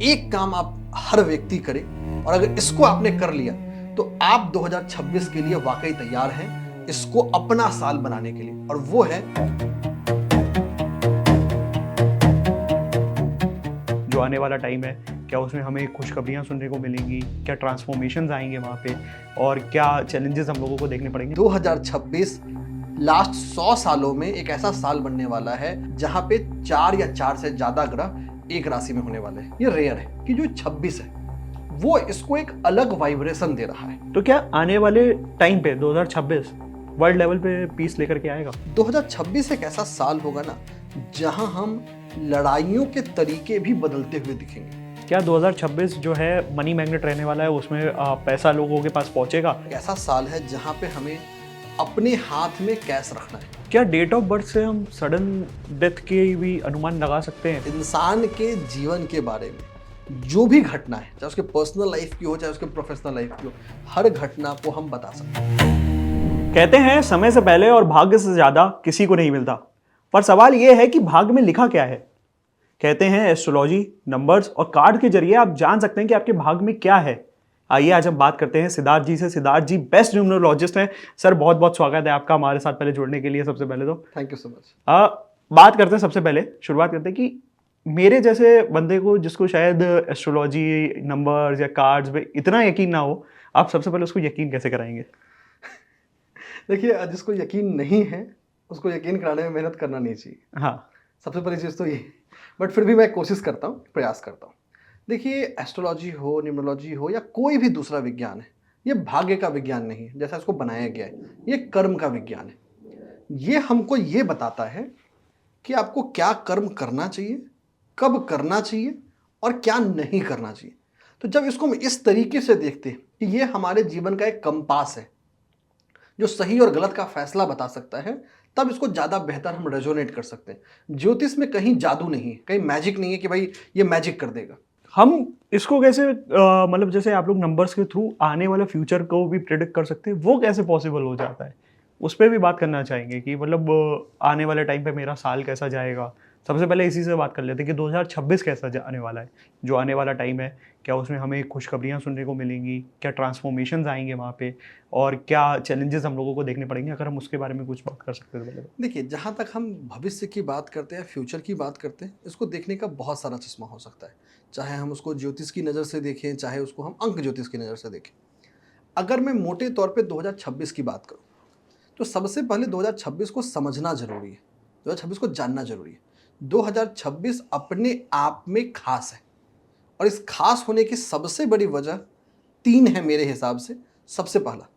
एक काम आप हर व्यक्ति करे और अगर इसको आपने कर लिया तो आप 2026 के लिए वाकई तैयार हैं इसको अपना साल बनाने के लिए, और वो है जो आने वाला टाइम है, क्या उसमें हमें खुशखबरियां सुनने को मिलेंगी, क्या ट्रांसफॉर्मेशंस आएंगे वहाँ पे, और क्या चैलेंजेस हम लोगों को देखने पड़ेंगे। 2026 लास्ट 100 सालों में एक ऐसा साल बनने वाला है जहां पे 4 या 4 से ज्यादा ग्रह एक राशि में होने वाले हैं। ये रेयर है कि जो 26 है वो इसको एक अलग वाइब्रेशन दे रहा है। तो क्या आने वाले टाइम पे 2026 वर्ल्ड लेवल पे पीस लेकर के आएगा? 2026 एक ऐसा साल होगा ना जहां हम लड़ाइयों के तरीके भी बदलते हुए दिखेंगे। क्या 2026 जो है मनी मैग्नेट रहने वाला है, उसमें पैसा लोगों के पास पहुंचेगा? एक ऐसा साल है जहां पे हमें अपने हाथ में कैश रखना है। क्या डेट ऑफ बर्थ से हम सडन डेथ के भी अनुमान लगा सकते हैं? इंसान के जीवन के बारे में जो भी घटना है, चाहे उसके पर्सनल लाइफ की हो चाहे उसके प्रोफेशनल लाइफ की हो, हर घटना को हम बता सकते हैं। कहते हैं समय से पहले और भाग्य से ज्यादा किसी को नहीं मिलता, पर सवाल यह है कि भाग्य में लिखा क्या है। कहते हैं एस्ट्रोलॉजी, नंबर्स और कार्ड के जरिए आप जान सकते हैं कि आपके भाग्य में क्या है। आइए आज हम बात करते हैं सिद्धार्थ जी से। सिद्धार्थ जी बेस्ट न्यूमरोलॉजिस्ट हैं। सर बहुत बहुत स्वागत है आपका हमारे साथ पहले जुड़ने के लिए। सबसे पहले तो थैंक यू सो मच। बात करते हैं, सबसे पहले शुरुआत करते हैं कि मेरे जैसे बंदे को जिसको शायद एस्ट्रोलॉजी, नंबर्स या कार्ड्स पे इतना यकीन ना हो, आप सबसे पहले उसको यकीन कैसे कराएंगे? देखिए, जिसको यकीन नहीं है उसको यकीन कराने में मेहनत करना नहीं चाहिए। हाँ, सबसे पहली चीज़ तो ये, बट फिर भी मैं कोशिश करता हूँ, प्रयास करता हूँ। देखिए, एस्ट्रोलॉजी हो, न्यूमरोलॉजी हो या कोई भी दूसरा विज्ञान है, ये भाग्य का विज्ञान नहीं है जैसा इसको बनाया गया है, ये कर्म का विज्ञान है। ये हमको ये बताता है कि आपको क्या कर्म करना चाहिए, कब करना चाहिए और क्या नहीं करना चाहिए। तो जब इसको हम इस तरीके से देखते हैं कि ये हमारे जीवन का एक कंपास है जो सही और गलत का फैसला बता सकता है, तब इसको ज़्यादा बेहतर हम रेजोनेट कर सकते हैं। ज्योतिष में कहीं जादू नहीं है, कहीं मैजिक नहीं है कि भाई ये मैजिक कर देगा। हम इसको कैसे मतलब जैसे आप लोग नंबर्स के थ्रू आने वाले फ्यूचर को भी प्रिडिक्ट कर सकते हैं, वो कैसे पॉसिबल हो जाता है? उस पर भी बात करना चाहेंगे कि मतलब आने वाले टाइम पे मेरा साल कैसा जाएगा। सबसे पहले इसी से बात कर लेते हैं कि 2026 कैसा आने वाला है। जो आने वाला टाइम है, क्या उसमें हमें खुशखबरियां सुनने को मिलेंगी, क्या ट्रांसफॉर्मेशंस आएंगे वहाँ पे, और क्या चैलेंजेस हम लोगों को देखने पड़ेंगे? अगर हम उसके बारे में कुछ बात कर सकते हैं तो पहले। देखिए, जहाँ तक हम भविष्य की बात करते हैं, फ्यूचर की बात करते हैं, इसको देखने का बहुत सारा चश्मा हो सकता है। चाहे हम उसको ज्योतिष की नज़र से देखें, चाहे उसको हम अंक ज्योतिष की नज़र से देखें। अगर मैं मोटे तौर पे 2026 की बात करूँ तो सबसे पहले 2026 को समझना ज़रूरी है, 2026 को जानना ज़रूरी है। 2026 अपने आप में खास है और इस खास होने की सबसे बड़ी वजह 3 है मेरे हिसाब से। सबसे पहला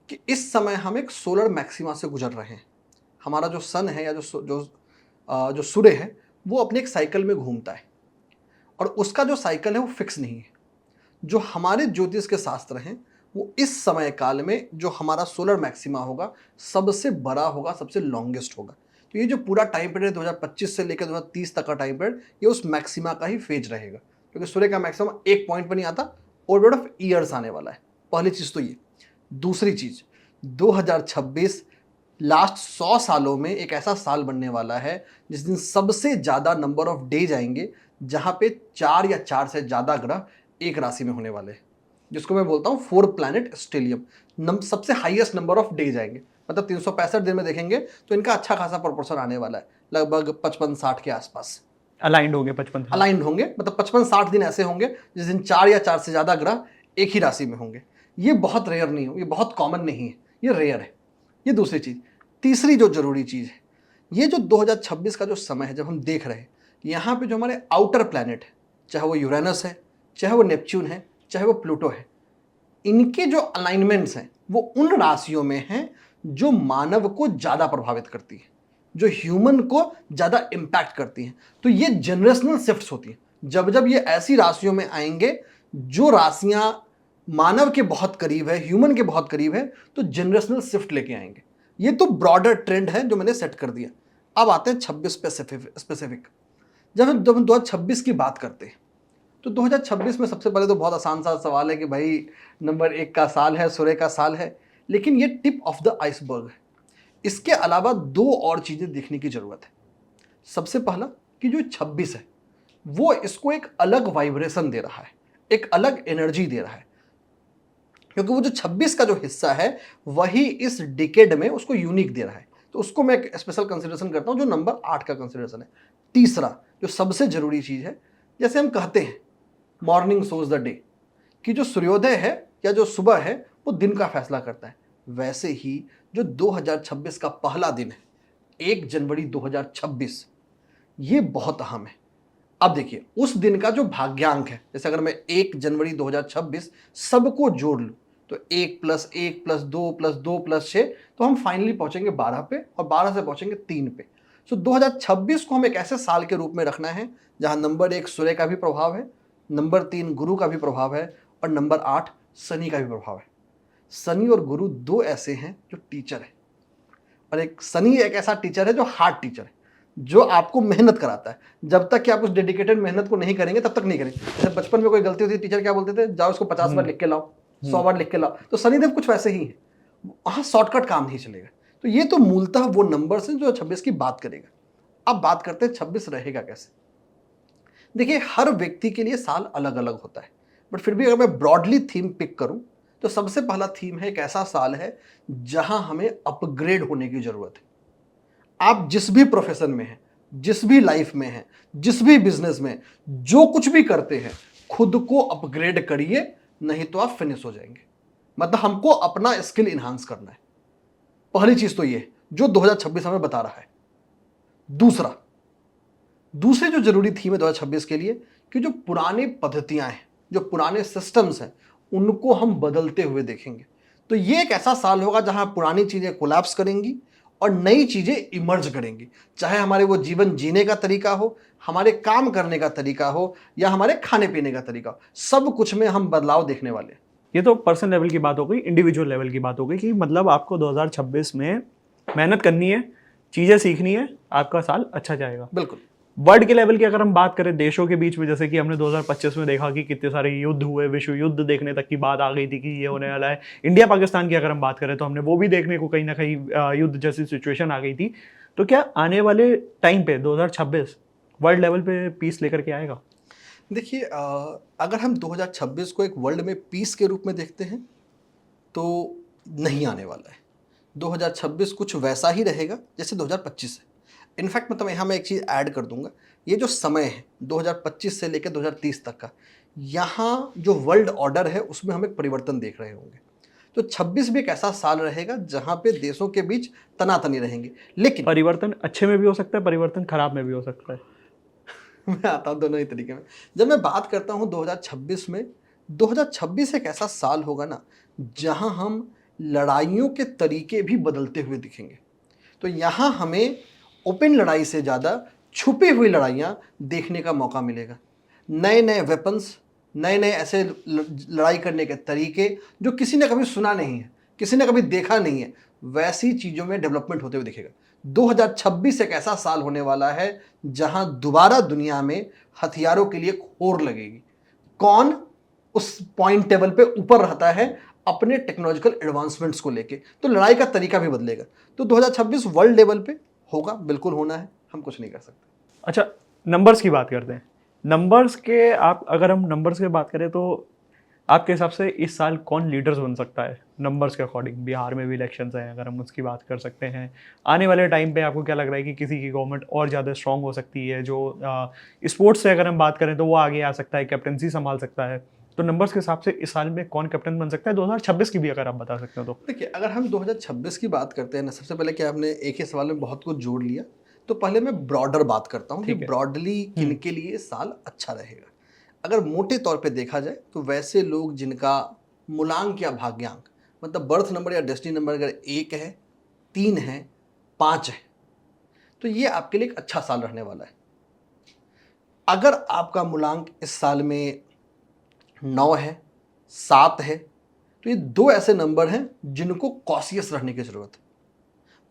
कि इस समय हम एक सोलर मैक्सिमा से गुजर रहे हैं। हमारा जो सन है या जो सूर्य है वो अपने एक साइकिल में घूमता है और उसका जो साइकिल है वो फिक्स नहीं है। जो हमारे ज्योतिष के शास्त्र हैं वो इस समय काल में जो हमारा सोलर मैक्सिमा होगा सबसे बड़ा होगा, सबसे लॉन्गेस्ट होगा। तो ये जो पूरा टाइम पीरियड 2025 से लेकर 2030 तक का टाइम पीरियड, ये उस मैक्सिमा का ही फेज रहेगा, क्योंकि सूर्य का मैक्सिमम एक पॉइंट पर नहीं आता, ओवर ऑफ ईयर्स आने वाला है। पहली चीज़ तो ये। दूसरी चीज़, 2026 लास्ट 100 सालों में एक ऐसा साल बनने वाला है जिस दिन सबसे ज़्यादा नंबर ऑफ डेज आएंगे जहाँ पे 4 या 4 से ज़्यादा ग्रह एक राशि में होने वाले हैं, जिसको मैं बोलता हूँ 4 प्लैनेट स्टेलियम। सबसे हाईएस्ट नंबर ऑफ डेज आएंगे, मतलब 365 दिन में देखेंगे तो इनका अच्छा खासा प्रोपोर्शन आने वाला है, लगभग 55-60 के आसपास अलाइंड होंगे 55। अलाइंड होंगे। मतलब 55-60 दिन ऐसे होंगे जिस दिन 4 या 4 से ज़्यादा ग्रह एक ही राशि में होंगे। ये बहुत रेयर नहीं हो, ये बहुत कॉमन नहीं है, ये रेयर है। ये दूसरी चीज़। तीसरी जो जरूरी चीज़ है, ये जो 2026 का जो समय है, जब हम देख रहे हैं यहाँ पे जो हमारे आउटर प्लैनेट है, चाहे वो यूरेनस है, चाहे वो नेपच्यून है, चाहे वो प्लूटो है, इनके जो अलाइनमेंट्स हैं वो उन राशियों में हैं जो मानव को ज़्यादा प्रभावित करती है, जो ह्यूमन को ज़्यादा इम्पैक्ट करती हैं। तो ये जनरेशनल शिफ्ट्स होती हैं। जब जब ये ऐसी राशियों में आएंगे जो राशियाँ मानव के बहुत करीब है, ह्यूमन के बहुत करीब है, तो जनरेशनल शिफ्ट लेके आएंगे। ये तो ब्रॉडर ट्रेंड है जो मैंने सेट कर दिया। अब आते हैं 26 स्पेसिफिक। जब हम 2026 की बात करते हैं तो 2026 में सबसे पहले तो बहुत आसान सा सवाल है कि भाई नंबर 1 का साल है, सूर्य का साल है, लेकिन ये टिप ऑफ द आइसबर्ग है। इसके अलावा 2 और चीज़ें देखने की ज़रूरत है। सबसे पहला कि जो 26 है वो इसको एक अलग वाइब्रेशन दे रहा है, एक अलग एनर्जी दे रहा है, क्योंकि वो जो 26 का जो हिस्सा है वही इस डिकेड में उसको यूनिक दे रहा है। तो उसको मैं एक स्पेशल कंसिडरेशन करता हूं, जो नंबर 8 का कंसिडरेशन है। तीसरा जो सबसे जरूरी चीज है, जैसे हम कहते हैं मॉर्निंग सोज द डे, कि जो सूर्योदय है या जो सुबह है वो दिन का फैसला करता है, वैसे ही जो 2026 का पहला दिन है 1 जनवरी 2026, ये बहुत अहम है। अब देखिए उस दिन का जो भाग्यांक है, जैसे अगर मैं 1 जनवरी 2026 सबको जोड़ लूं तो 1 + 1 + 2 + 2 + 6, तो हम फाइनली पहुंचेंगे 12 पे, और 12 से पहुंचेंगे 3 पे। सो 2026 को हम एक ऐसे साल के रूप में रखना है जहां नंबर 1 सूर्य का भी प्रभाव है, नंबर 3 गुरु का भी प्रभाव है, और नंबर 8 शनि का भी प्रभाव है। शनि और गुरु दो ऐसे हैं जो टीचर है, और एक शनि एक ऐसा टीचर है जो हार्ड टीचर है, जो आपको मेहनत कराता है। जब तक कि आप उस डेडिकेटेड मेहनत को नहीं करेंगे तब तक नहीं करेंगे। जैसे बचपन में कोई गलती होती है, टीचर क्या बोलते थे, जाओ इसको 50 बार लिख के लाओ, 100 बार लिख के लाओ। तो शनिदेव कुछ वैसे ही है, वहां शॉर्टकट काम नहीं चलेगा। तो ये तो मूलतः वो नंबर है जो 26 की बात करेगा। अब बात करते हैं 26 रहेगा कैसे। देखिए हर व्यक्ति के लिए साल अलग अलग होता है, बट फिर भी अगर मैं ब्रॉडली थीम पिक करूं तो सबसे पहला थीम है एक ऐसा साल है जहां हमें अपग्रेड होने की जरूरत है। आप जिस भी प्रोफेशन में हैं, जिस भी लाइफ में हैं, जिस भी बिजनेस में, जो कुछ भी करते हैं, खुद को अपग्रेड करिए, नहीं तो आप फिनिश हो जाएंगे। मतलब हमको अपना स्किल इन्हांस करना है। पहली चीज तो ये जो 2026 हमें बता रहा है। दूसरी जो जरूरी थीम है 2026 के लिए, कि जो पुरानी पद्धतियां हैं, जो पुराने सिस्टम्स हैं, उनको हम बदलते हुए देखेंगे। तो ये एक ऐसा साल होगा जहां पुरानी चीजें कोलैप्स करेंगी और नई चीजें इमर्ज करेंगी। चाहे हमारे वो जीवन जीने का तरीका हो, हमारे काम करने का तरीका हो, या हमारे खाने पीने का तरीका हो, सब कुछ में हम बदलाव देखने वाले हैं। ये तो पर्सनल लेवल की बात हो गई, इंडिविजुअल लेवल की बात हो गई कि मतलब आपको 2026 में मेहनत करनी है, चीज़ें सीखनी है, आपका साल अच्छा जाएगा। बिल्कुल। वर्ल्ड के लेवल की अगर हम बात करें देशों के बीच में, जैसे कि हमने 2025 में देखा कि कितने सारे युद्ध हुए, विश्व युद्ध देखने तक की बात आ गई थी कि ये होने वाला है। इंडिया पाकिस्तान की अगर हम बात करें तो हमने वो भी देखने को कहीं ना कहीं युद्ध जैसी सिचुएशन आ गई थी। तो क्या आने वाले टाइम पे 2026 वर्ल्ड लेवल पे पीस लेकर के आएगा? देखिए अगर हम 2026 को एक वर्ल्ड में पीस के रूप में देखते हैं तो नहीं आने वाला है। 2026 कुछ वैसा ही रहेगा जैसे 2025 है। इनफैक्ट मतलब यहाँ मैं एक चीज़ ऐड कर दूंगा, ये जो समय है 2025 से लेकर 2030 तक का, यहाँ जो वर्ल्ड ऑर्डर है उसमें हम एक परिवर्तन देख रहे होंगे। तो 26 भी एक ऐसा साल रहेगा जहाँ पे देशों के बीच तनातनी रहेंगे। लेकिन परिवर्तन अच्छे में भी हो सकता है, परिवर्तन खराब में भी हो सकता है। मैं आता हूँ दोनों ही तरीके में। जब मैं बात करता हूँ 2026 में, 2026 एक ऐसा साल होगा ना जहां हम लड़ाइयों के तरीके भी बदलते हुए दिखेंगे। तो यहाँ हमें ओपन लड़ाई से ज़्यादा छुपी हुई लड़ाइयाँ देखने का मौका मिलेगा। नए नए वेपन्स, नए नए ऐसे लड़ाई करने के तरीके जो किसी ने कभी सुना नहीं है, किसी ने कभी देखा नहीं है, वैसी चीज़ों में डेवलपमेंट होते हुए दिखेगा। 2026 एक ऐसा साल होने वाला है जहां दोबारा दुनिया में हथियारों के लिए होड़ लगेगी। कौन उस पॉइंट टेबल पे ऊपर रहता है अपने टेक्नोलॉजिकल एडवांसमेंट्स को लेके, तो लड़ाई का तरीका भी बदलेगा। तो 2026 वर्ल्ड लेवल पे होगा, बिल्कुल होना है, हम कुछ नहीं कर सकते। अच्छा, नंबर्स की बात करते हैं। नंबर्स के आप अगर हम नंबर्स की बात करें तो आपके हिसाब से इस साल कौन लीडर्स बन सकता है नंबर्स के अकॉर्डिंग? बिहार में भी इलेक्शंस हैं, अगर हम उसकी बात कर सकते हैं। आने वाले टाइम पे आपको क्या लग रहा है कि किसी की गवर्नमेंट और ज़्यादा स्ट्रांग हो सकती है? जो स्पोर्ट्स से अगर हम बात करें तो वो आगे आ सकता है, कैप्टनसी संभाल सकता है। तो नंबर्स के हिसाब से इस साल में कौन कैप्टन बन सकता है 2026 की भी अगर आप बता सकते हो तो? देखिए अगर हम 2026 की बात करते हैं ना, सबसे पहले क्या आपने एक ही सवाल में बहुत कुछ जोड़ लिया, तो पहले मैं ब्रॉडर बात करता हूँ कि ठीक है। ब्रॉडली किन के लिए साल अच्छा रहेगा। अगर मोटे तौर पे देखा जाए तो वैसे लोग जिनका मूलांक या भाग्यांक, मतलब बर्थ नंबर या डेस्टिनी नंबर अगर 1 है, 3 है, 5 है, तो ये आपके लिए एक अच्छा साल रहने वाला है। अगर आपका मूलांक इस साल में 9 है, 7 है, तो ये दो ऐसे नंबर हैं जिनको कॉशियस रहने की जरूरत है।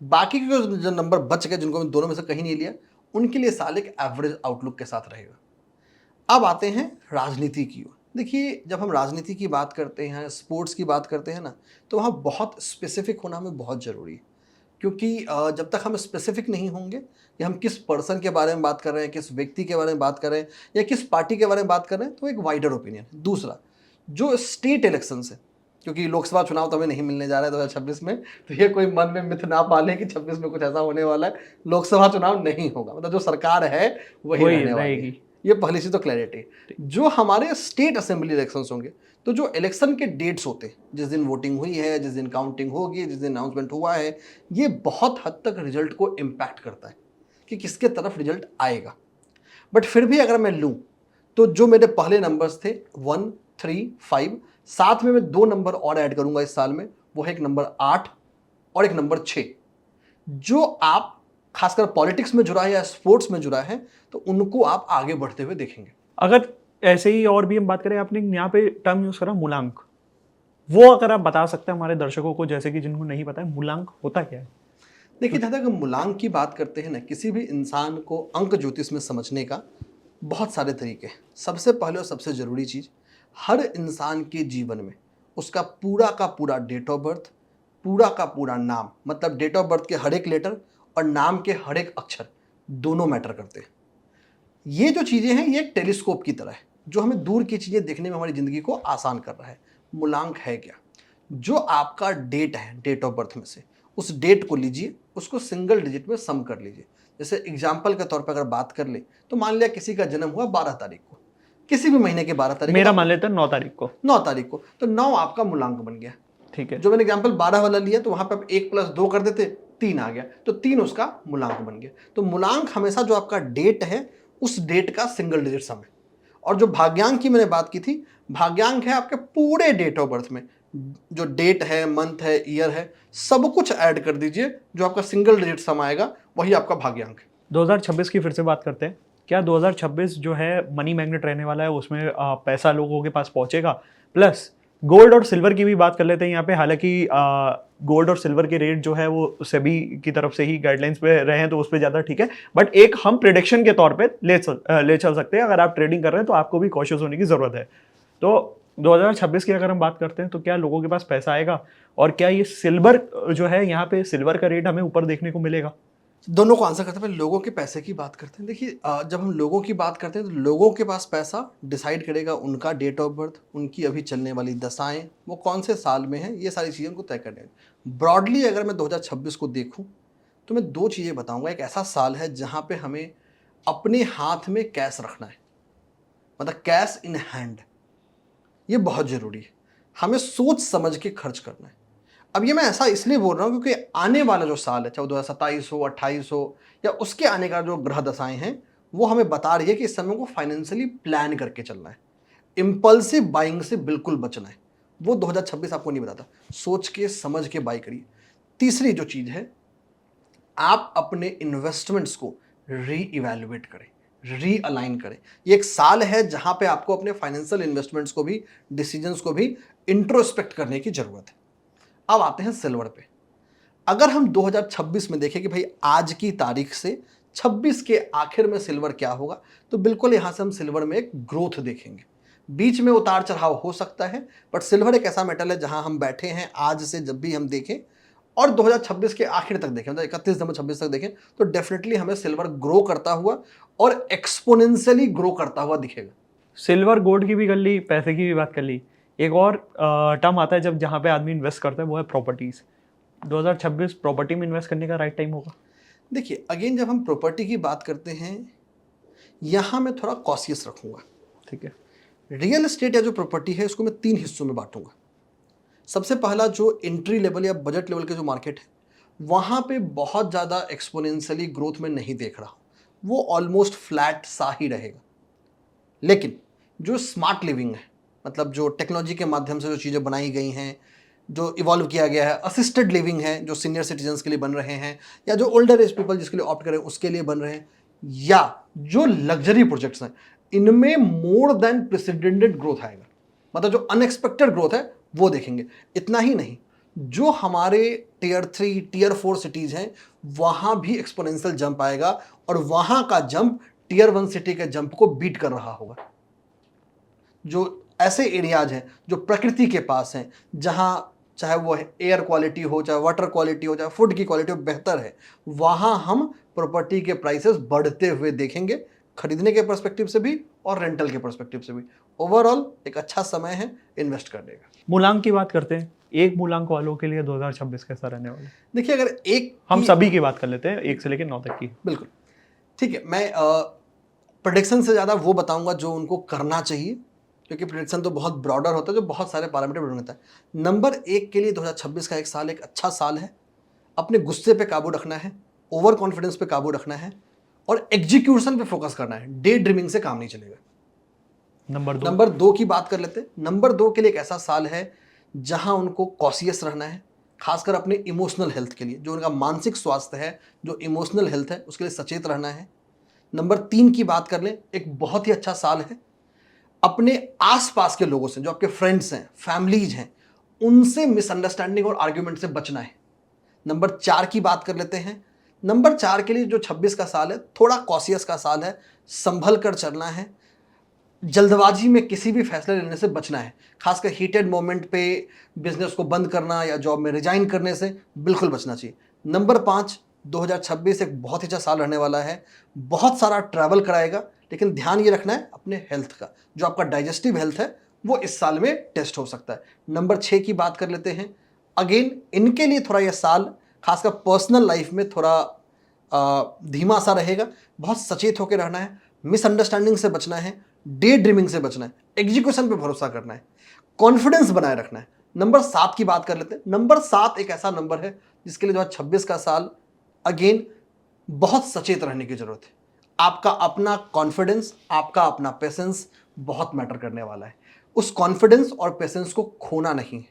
बाकी के जो नंबर बच गए, जिनको मैं दोनों में से कहीं नहीं लिया, उनके लिए साल एक एवरेज आउटलुक के साथ रहेगा। अब आते हैं राजनीति की ओर। देखिए जब हम राजनीति की बात करते हैं, स्पोर्ट्स की बात करते हैं ना, तो वहाँ बहुत स्पेसिफिक होना हमें बहुत ज़रूरी है। क्योंकि जब तक हम स्पेसिफिक नहीं होंगे कि हम किस पर्सन के बारे में बात कर रहे हैं, किस व्यक्ति के बारे में बात कर रहे हैं या किस पार्टी के बारे में बात कर रहे हैं, तो एक वाइडर ओपिनियन है। दूसरा, जो स्टेट इलेक्शंस है, क्योंकि लोकसभा चुनाव तो हमें नहीं मिलने जा रहा है 2026 में, तो ये कोई मन में मिथ ना पाले कि 26 में कुछ ऐसा होने वाला है। लोकसभा चुनाव नहीं होगा, मतलब जो सरकार है वही रहने वाली है। ये पहली चीज तो क्लैरिटी। जो हमारे स्टेट असेंबली इलेक्शंस होंगे, तो जो इलेक्शन के डेट्स होते हैं, जिस दिन वोटिंग हुई है, जिस दिन काउंटिंग होगी, जिस दिन अनाउंसमेंट हुआ है, ये बहुत हद तक रिजल्ट को इम्पैक्ट करता है कि किसके तरफ रिजल्ट आएगा। बट फिर भी अगर मैं लूँ तो जो मेरे पहले नंबर्स थे 1, 3, 5, साथ में मैं 2 नंबर और ऐड करूंगा इस साल में, वो है एक नंबर 8 और एक नंबर 6। जो आप खासकर पॉलिटिक्स में जुड़ा है या स्पोर्ट्स में जुड़ा है, तो उनको आप आगे बढ़ते हुए देखेंगे। अगर ऐसे ही और भी हम बात करें, आपने यहाँ पे टर्म यूज करा मूलांक, वो अगर आप बता सकते हैं हमारे दर्शकों को, जैसे कि जिनको नहीं पता है मूलांक होता क्या है? देखिए, जहाँ तक हम मूलांक की बात करते हैं ना, किसी भी इंसान को अंक ज्योतिष में समझने का बहुत सारे तरीके हैं। सबसे पहले और सबसे ज़रूरी चीज़, हर इंसान के जीवन में उसका पूरा का पूरा डेट ऑफ बर्थ, पूरा का पूरा नाम, मतलब डेट ऑफ बर्थ के हर एक लेटर और नाम के हर एक अक्षर दोनों मैटर करते हैं। ये जो चीज़ें हैं, ये एक टेलीस्कोप की तरह है जो हमें दूर की चीज़ें देखने में हमारी ज़िंदगी को आसान कर रहा है। मूलांक है क्या? जो आपका डेट है, डेट ऑफ बर्थ में से उस डेट को लीजिए, उसको सिंगल डिजिट में सम कर लीजिए। जैसे एग्जाम्पल के तौर पर अगर बात कर ले, तो मान लिया किसी का जन्म हुआ 12 तारीख को, किसी भी महीने के 12 तारीख मेरा को, मान लेते हैं 9 तारीख को। 9 तारीख को, तो 9 आपका मूलांक बन गया। ठीक है। जो मैंने एग्जाम्पल 12 वाला लिया, तो वहां पे आप 1 + 2 कर देते, 3 आ गया, तो 3 उसका मूलांक बन गया। तो मूलांक हमेशा जो आपका डेट है, उस डेट का सिंगल डिजिट सम है। और जो भाग्यांक की मैंने बात की थी, भाग्यांक है आपके पूरे डेट ऑफ बर्थ में जो डेट है, मंथ है, ईयर है, सब कुछ ऐड कर दीजिए, जो आपका सिंगल डिजिट सम आएगा वही आपका भाग्यांक है। 2026 की फिर से बात करते हैं। क्या 2026 जो है मनी मैग्नेट रहने वाला है, उसमें पैसा लोगों के पास पहुंचेगा? प्लस गोल्ड और सिल्वर की भी बात कर लेते हैं यहाँ पे। हालांकि गोल्ड और सिल्वर के रेट जो है वो सेबी की तरफ से ही गाइडलाइंस पे रहे हैं, तो उस पर ज़्यादा ठीक है, बट एक हम प्रिडिक्शन के तौर पे ले चल सकते हैं। अगर आप ट्रेडिंग कर रहे हैं तो आपको भी कॉशियस होने की ज़रूरत है। तो 2026 की अगर हम बात करते हैं, तो क्या लोगों के पास पैसा आएगा, और क्या ये सिल्वर जो है यहाँ पे सिल्वर का रेट हमें ऊपर देखने को मिलेगा? दोनों को आंसर करते हैं। पहले लोगों के पैसे की बात करते हैं। देखिए, जब हम लोगों की बात करते हैं, तो लोगों के पास पैसा डिसाइड करेगा उनका डेट ऑफ बर्थ, उनकी अभी चलने वाली दशाएं, वो कौन से साल में है, ये सारी चीज़ें उनको तय करने। ब्रॉडली अगर मैं 2026 को देखूं, तो मैं 2 चीज़ें बताऊंगा। एक ऐसा साल है जहां पे हमें अपने हाथ में कैश रखना है, मतलब कैश इन हैंड, ये बहुत ज़रूरी है। हमें सोच समझ के खर्च करना है। अब ये मैं ऐसा इसलिए बोल रहा हूँ क्योंकि आने वाला जो साल है, चाहे वो 2027 हो, 28 हो, या उसके आने का जो ग्रह दशाएं हैं, वो हमें बता रही है कि इस समय को फाइनेंशियली प्लान करके चलना है। इम्पल्सिव बाइंग से बिल्कुल बचना है। वो 2026 आपको नहीं बताता। सोच के समझ के बाई करिए। तीसरी जो चीज़ है, आप अपने इन्वेस्टमेंट्स को रीइवैल्यूएट करें, रीअलाइन करें। ये एक साल है जहां पे आपको अपने फाइनेंशियल इन्वेस्टमेंट्स को भी, डिसीजंस को भी इंट्रोस्पेक्ट करने की जरूरत है। अब आते हैं सिल्वर पे। अगर हम 2026 में देखें कि भाई आज की तारीख से 26 के आखिर में सिल्वर क्या होगा, तो बिल्कुल यहां से हम सिल्वर में एक ग्रोथ देखेंगे। बीच में उतार चढ़ाव हो सकता है, बट सिल्वर एक ऐसा मेटल है जहां हम बैठे हैं आज से, जब भी हम देखें और 2026 के आखिर तक देखें, मतलब 31 दिसंबर 26 तक देखें, तो डेफिनेटली हमें सिल्वर ग्रो करता हुआ और एक्सपोनेंशियली ग्रो करता हुआ दिखेगा। सिल्वर गोल्ड की भी कर ली, पैसे की भी बात कर ली। एक और टर्म आता है जब जहाँ पे आदमी इन्वेस्ट करता है, वो है प्रॉपर्टीज। 2026 प्रॉपर्टी में इन्वेस्ट करने का राइट टाइम होगा? देखिए, अगेन जब हम प्रॉपर्टी की बात करते हैं, यहाँ मैं थोड़ा कॉशियस रखूँगा। ठीक है। रियल एस्टेट या जो प्रॉपर्टी है, इसको मैं 3 हिस्सों में बांटूंगा। सबसे पहला, जो एंट्री लेवल या बजट लेवल के जो मार्केट है, वहाँ पे बहुत ज़्यादा एक्सपोनेंशियली ग्रोथ में नहीं देख रहा हूँ। वो ऑलमोस्ट फ्लैट सा ही रहेगा। लेकिन जो स्मार्ट लिविंग है, मतलब जो टेक्नोलॉजी के माध्यम से जो चीज़ें बनाई गई हैं, जो इवॉल्व किया गया है, असिस्टेड लिविंग है, जो सीनियर सिटीजन्स के लिए बन रहे हैं, या जो ओल्डर एज पीपल जिसके लिए ऑप्ट करें उसके लिए बन रहे हैं, या जो लग्जरी प्रोजेक्ट्स हैं, इनमें मोर देन प्रेसिडेंटेड ग्रोथ आएगा। मतलब जो अनएक्सपेक्टेड ग्रोथ है वो देखेंगे। इतना ही नहीं, जो हमारे टियर 3, टियर 4 सिटीज़ हैं, वहाँ भी एक्सपोनेंशियल जंप आएगा, और वहाँ का जंप टियर 1 सिटी के जंप को बीट कर रहा होगा। जो ऐसे एरियाज हैं जो प्रकृति के पास हैं, जहाँ चाहे वो एयर क्वालिटी हो, चाहे वाटर क्वालिटी हो, चाहे फूड की क्वालिटी हो, बेहतर है, वहाँ हम प्रॉपर्टी के प्राइसेस बढ़ते हुए देखेंगे, खरीदने के पर्सपेक्टिव से भी और रेंटल के पर्सपेक्टिव से भी। ओवरऑल एक अच्छा समय है इन्वेस्ट करने का। मूलांक की बात करते हैं, एक मूलांक वालों के लिए 2026 कैसा रहने वाला है? देखिए, अगर एक हम की- सभी की बात कर लेते हैं, 1 से लेकर 9 तक की। बिल्कुल ठीक है। मैं प्रेडिक्शन से ज़्यादा वो बताऊंगा जो उनको करना चाहिए, क्योंकि प्रेडिक्शन तो बहुत ब्रॉडर होता है, जो बहुत सारे पैरामीटर पर होता है। नंबर 1 के लिए 2026 का एक साल एक अच्छा साल है। अपने गुस्से पे काबू रखना है, ओवर कॉन्फिडेंस पे काबू रखना है और एग्जीक्यूशन पे फोकस करना है। डे ड्रीमिंग से काम नहीं चलेगा। नंबर 2 की बात कर लेते हैं। नंबर 2 के लिए एक ऐसा साल है जहां उनको कॉशियस रहना है, खासकर अपने इमोशनल हेल्थ के लिए। जो उनका मानसिक स्वास्थ्य है, जो इमोशनल हेल्थ है, उसके लिए सचेत रहना है। नंबर 3 की बात कर लें, एक बहुत ही अच्छा साल है। अपने आसपास के लोगों से, जो आपके फ्रेंड्स हैं, फैमिलीज हैं, उनसे मिसअंडरस्टैंडिंग और आर्ग्यूमेंट से बचना है। नंबर 4 की बात कर लेते हैं। नंबर 4 के लिए जो 26 का साल है, थोड़ा कॉशियस का साल है, संभल कर चलना है, जल्दबाजी में किसी भी फैसले लेने से बचना है। खासकर हीटेड मोमेंट पे बिजनेस को बंद करना या जॉब में रिजाइन करने से बिल्कुल बचना चाहिए। नंबर 5, 2026 एक बहुत ही अच्छा साल रहने वाला है। बहुत सारा ट्रैवल कराएगा, लेकिन ध्यान ये रखना है अपने हेल्थ का। जो आपका डाइजेस्टिव हेल्थ है वो इस साल में टेस्ट हो सकता है। नंबर 6 की बात कर लेते हैं। अगेन इनके लिए थोड़ा यह साल खासकर पर्सनल लाइफ में थोड़ा धीमा सा रहेगा। बहुत सचेत होकर रहना है, मिसअंडरस्टैंडिंग से बचना है, डे ड्रीमिंग से बचना है, एग्जीक्यूशन पे भरोसा करना है, कॉन्फिडेंस बनाए रखना है। नंबर 7 की बात कर लेते हैं। नंबर 7 एक ऐसा नंबर है जिसके लिए 2026 का साल अगेन बहुत सचेत रहने की जरूरत है। आपका अपना कॉन्फिडेंस, आपका अपना पेशेंस बहुत मैटर करने वाला है। उस कॉन्फिडेंस और पेशेंस को खोना नहीं है।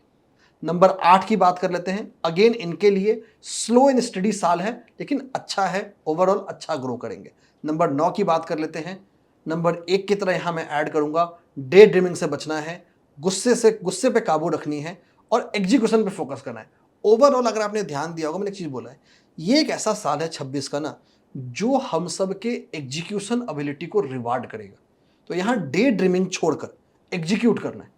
नंबर 8 की बात कर लेते हैं। अगेन इनके लिए स्लो एंड स्टडी साल है, लेकिन अच्छा है, ओवरऑल अच्छा ग्रो करेंगे। नंबर 9 की बात कर लेते हैं। नंबर 1 की तरह यहां मैं ऐड करूंगा, डे ड्रीमिंग से बचना है, गुस्से पे काबू रखनी है और एग्जीक्यूशन पे फोकस करना है। ओवरऑल अगर आपने ध्यान दिया होगा, मैंने एक चीज बोला है, ये एक ऐसा साल है 26 का ना, जो हम सब के एग्जीक्यूशन एबिलिटी को रिवार्ड करेगा। तो यहां डे ड्रीमिंग छोड़कर एग्जीक्यूट करना है।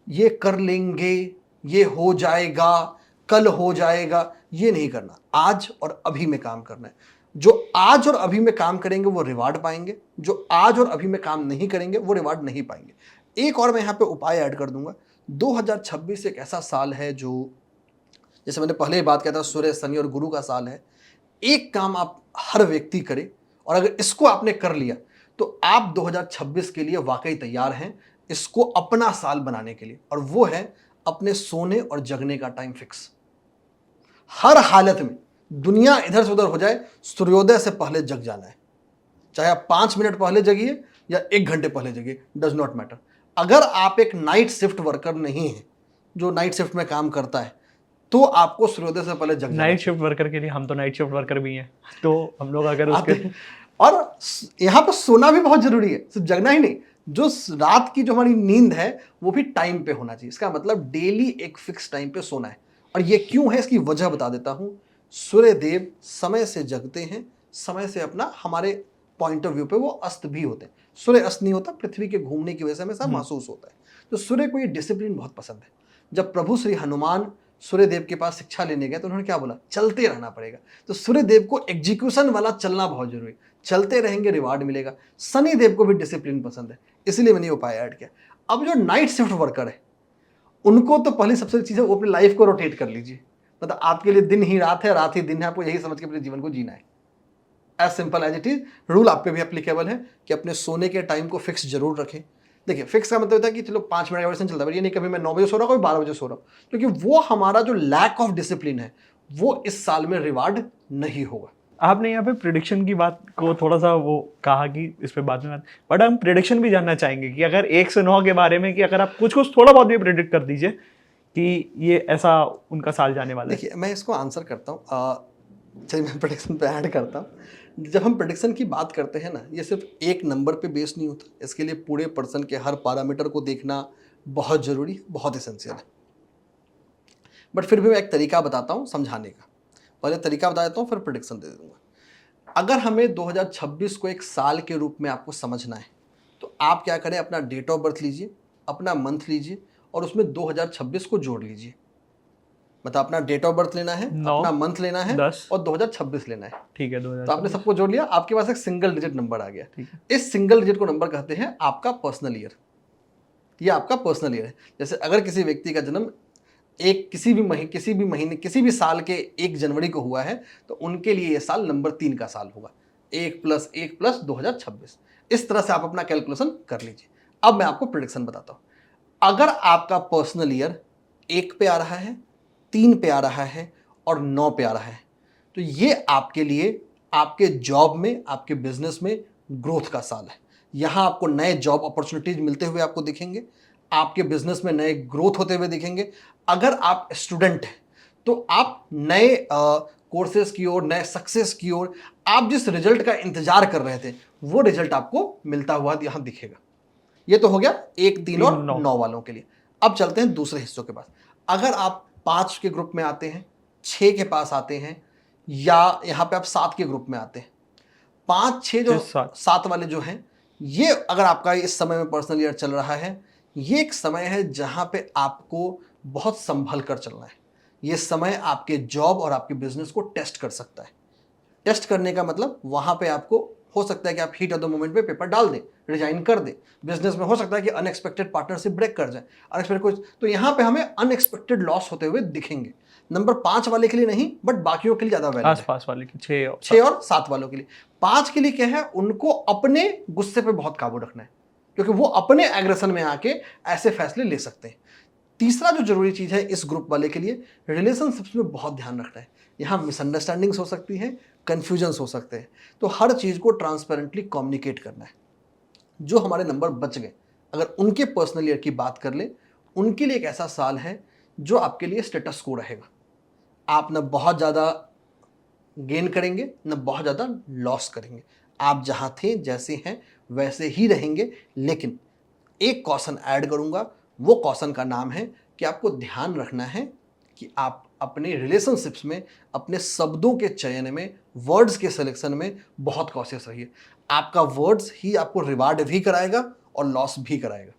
ये कर लेंगे, ये हो जाएगा, कल हो जाएगा, ये नहीं करना। आज और अभी में काम करना है। जो आज और अभी में काम करेंगे वो रिवार्ड पाएंगे, जो आज और अभी में काम नहीं करेंगे वो रिवार्ड नहीं पाएंगे। एक और मैं यहां पे उपाय ऐड कर दूंगा। 2026 एक ऐसा साल है जो, जैसे मैंने पहले ही बात किया था, सूर्य, शनि और गुरु का साल है। एक काम आप हर व्यक्ति करे, और अगर इसको आपने कर लिया तो आप 2026 के लिए वाकई तैयार हैं इसको अपना साल बनाने के लिए। और वो है अपने सोने और जगने का टाइम फिक्स। हर हालत में दुनिया इधर से उधर हो जाए, सूर्योदय से पहले जग जाना है। चाहे आप 5 मिनट पहले जगिए या 1 घंटे पहले जगिए, डज नॉट मैटर। अगर आप एक नाइट शिफ्ट वर्कर नहीं है जो नाइट शिफ्ट में काम करता है, तो आपको सूर्योदय से पहले जग जाना नाइट चाहिए। शिफ्ट वर्कर के लिए हम तो नाइट शिफ्ट वर्कर भी हैं, तो हम लोग अगर आते उसके हैं। और यहाँ पर सोना भी बहुत जरूरी है, सिर्फ जगना ही नहीं। जो रात की जो हमारी नींद है वो भी टाइम पे होना चाहिए। इसका मतलब डेली एक फिक्स टाइम पे सोना है। और ये क्यों है, इसकी वजह बता देता हूं। सूर्य देव समय से जगते हैं, समय से अपना, हमारे पॉइंट ऑफ व्यू पे वो अस्त भी होते हैं। सूर्य अस्त नहीं होता, पृथ्वी के घूमने की वजह से हमेशा महसूस होता है। तो सूर्य को ये डिसिप्लिन बहुत पसंद है। जब प्रभु श्री हनुमान सूर्य देव के पास शिक्षा लेने गए तो उन्होंने क्या बोला, चलते रहना पड़ेगा। तो सूर्य देव को एग्जीक्यूशन वाला चलना बहुत जरूरी है। चलते रहेंगे, रिवार्ड मिलेगा। शनि देव को भी डिसिप्लिन पसंद है, इसलिए मैंने ये उपाय ऐड किया। अब जो नाइट शिफ्ट वर्कर है उनको तो पहली सबसे चीज है, वो अपनी लाइफ को रोटेट कर लीजिए। मतलब आपके लिए दिन ही रात है, रात ही दिन है, आपको यही समझ के अपने जीवन को जीना है। As simple as it is. Rule आप पे भी एप्लीकेबल है कि अपने सोने के टाइम को फिक्स जरूर रखें। देखिए, फिक्स का मतलब होता है कि चलो 5 मिनट एवरेशन चलता है, ये नहीं कभी मैं 9 बजे सो रहा हूँ, कभी 12 बजे सो रहा हूँ, क्योंकि वो हमारा जो लैक ऑफ डिसिप्लिन है वो इस साल में रिवार्ड नहीं होगा। आपने यहाँ पे प्रिडिक्शन की बात को थोड़ा सा वो कहा कि इस पे बाद में बात, बट हम प्रिडिक्शन भी जानना चाहेंगे कि अगर 1 से 9 के बारे में, कि अगर आप कुछ कुछ थोड़ा बहुत भी प्रिडिक्ट कर दीजिए कि ये ऐसा उनका साल जाने वाला है। देखिए, मैं इसको आंसर करता हूँ। चलिए मैं प्रेडिक्शन पे ऐड करता हूँ। जब हम प्रेडिक्शन की बात करते हैं ना, ये सिर्फ एक नंबर पे बेस नहीं होता। इसके लिए पूरे पर्सन के हर पैरामीटर को देखना बहुत जरूरी, बहुत एसेंशियल है। बट फिर भी मैं एक तरीका बताता हूँ समझाने का। पहले तरीका बता देता हूँ, फिर प्रेडिक्शन दे दूंगा। अगर हमें 2026 को एक साल के रूप में आपको समझना है, तो आप क्या करें, अपना डेट ऑफ बर्थ लीजिए, अपना मंथ लीजिए और उसमें 2026 को जोड़ लीजिए। मतलब अपना डेट ऑफ बर्थ लेना है, 9, अपना मंथ लेना है 10, और 2026 लेना है। ठीक है तो आपने 2026, सबको जोड़ लिया, आपके पास एक सिंगल डिजिट नंबर आ गया। ठीक है। इस सिंगल डिजिट को नंबर कहते हैं आपका पर्सनल ईयर। ये आपका पर्सनल ईयर है। जैसे अगर किसी व्यक्ति का जन्म एक किसी भी महीने किसी भी साल के 1 जनवरी को हुआ है, तो उनके लिए ये साल नंबर 3 का साल होगा। 1+1+2026। इस तरह से आप अपना कैलकुलेशन कर लीजिए। अब मैं आपको प्रेडिक्शन बताता हूँ। अगर आपका पर्सनल ईयर 1 पे आ रहा है, 3 पे आ रहा है और 9 पे आ रहा है, तो ये आपके लिए आपके जॉब में, आपके बिजनेस में ग्रोथ का साल है। यहाँ आपको नए जॉब अपॉर्चुनिटीज मिलते हुए आपको दिखेंगे, आपके बिजनेस में नए ग्रोथ होते हुए दिखेंगे। अगर आप स्टूडेंट हैं तो आप नए कोर्सेज की ओर, नए सक्सेस की ओर, आप जिस रिजल्ट का इंतजार कर रहे थे वो रिजल्ट आपको मिलता हुआ यहाँ दिखेगा। ये तो हो गया 1, 3 और 3, 9। 9 वालों के लिए। अब चलते हैं दूसरे हिस्सों के पास। अगर आप 5 के ग्रुप में आते हैं, 6 के पास आते हैं, या यहाँ पे आप 7 के ग्रुप में आते हैं, 5, 6 जो 7, 7 वाले जो हैं, ये अगर आपका इस समय में पर्सनल ईयर चल रहा है, ये एक समय है जहां पे आपको बहुत संभल कर चलना है। ये समय आपके जॉब और आपके बिजनेस को टेस्ट कर सकता है। टेस्ट करने का मतलब वहां पे आपको हो सकता है कि आप हीट ऑफ द मोमेंट पे पेपर डाल दें, रिजाइन कर दें। बिजनेस में हो सकता है कि अनएक्सपेक्टेड पार्टनरशिप ब्रेक कर जाए, अनएक्सपेक्टेड कुछ, तो यहां पे हमें अनएक्सपेक्टेड लॉस होते हुए दिखेंगे। नंबर 5 वाले के लिए नहीं, बट बाकियों के लिए ज्यादा वैलिड है। आसपास वाले की 6 और 6 और 7 वालों के लिए। 5 के लिए क्या है, उनको अपने गुस्से पे बहुत काबू रखना है, क्योंकि वो अपने एग्रेशन में आके ऐसे फैसले ले सकते हैं। तीसरा जो जरूरी चीज है इस ग्रुप वाले के लिए, रिलेशनशिप्स में बहुत ध्यान रखना है। यहाँ मिसअंडरस्टैंडिंग्स हो सकती है, कंफ्यूजन्स हो सकते हैं, तो हर चीज को ट्रांसपेरेंटली कम्युनिकेट करना है। जो हमारे नंबर बच गए, अगर उनके पर्सनल ईयर की बात कर ले, उनके लिए एक ऐसा साल है जो आपके लिए स्टेटस को रहेगा। आप न बहुत ज़्यादा गेन करेंगे, न बहुत ज़्यादा लॉस करेंगे। आप जहाँ थे, जैसे हैं, वैसे ही रहेंगे। लेकिन एक कॉशन ऐड करूँगा, वो कॉशन का नाम है कि आपको ध्यान रखना है कि आप अपने रिलेशनशिप्स में, अपने शब्दों के चयन में, वर्ड्स के सिलेक्शन में बहुत कॉशियस रहिए। आपका वर्ड्स ही आपको रिवार्ड भी कराएगा और लॉस भी कराएगा।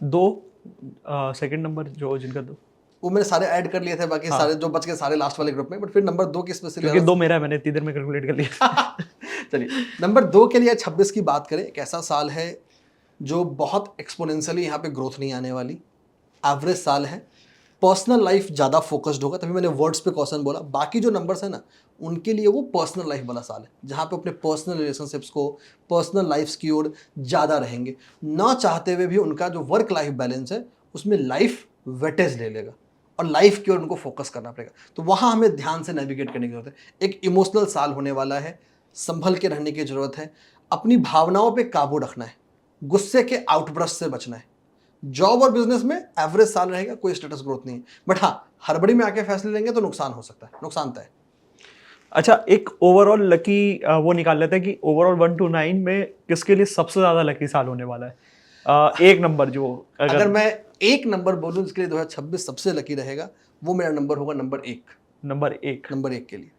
2 सेकंड नंबर जो जिनका 2, वो मैंने सारे ऐड कर लिए थे, बाकी हाँ। सारे जो बच गए सारे लास्ट वाले ग्रुप में, बट फिर नंबर 2 की स्पेशली क्योंकि 2 मेरा है, मैंने इतनी देर में कैलकुलेट कर लिया। चलिए, नंबर 2 के लिए 26 की बात करें। एक ऐसा साल है जो बहुत एक्सपोनेंशियली यहाँ पे ग्रोथ नहीं आने वाली, एवरेज साल है। पर्सनल लाइफ ज़्यादा फोकस्ड होगा, तभी मैंने वर्ड्स पे क्वेश्चन बोला। बाकी जो नंबर्स हैं ना, उनके लिए वो पर्सनल लाइफ वाला साल है, जहाँ पे अपने पर्सनल रिलेशनशिप्स को, पर्सनल लाइफ्स की ओर ज़्यादा रहेंगे। ना चाहते हुए भी उनका जो वर्क लाइफ बैलेंस है, उसमें लाइफ वेटेज ले लेगा और लाइफ की ओर उनको फोकस करना पड़ेगा। तो वहाँ हमें ध्यान से नेविगेट करने की जरूरत है। एक इमोशनल साल होने वाला है, संभल के रहने की जरूरत है, अपनी भावनाओं पे काबू रखना है, गुस्से के आउटब्रस्ट से बचना है। जॉब और बिजनेस में एवरेज साल रहेगा, कोई स्टेटस ग्रोथ नहीं है, बट हाँ, हड़बड़ी में आके फैसले लेंगे तो नुकसान हो सकता है, नुकसान तय है। अच्छा, एक ओवरऑल लकी वो निकाल लेते हैं कि ओवरऑल 1 to 9 में किसके लिए सबसे ज्यादा लकी साल होने वाला है। एक नंबर जो अगर मैं एक नंबर बोलूं जिसके लिए 2026 सबसे लकी रहेगा, वो मेरा नंबर होगा नंबर 1। नंबर 1 नंबर 1 के लिए,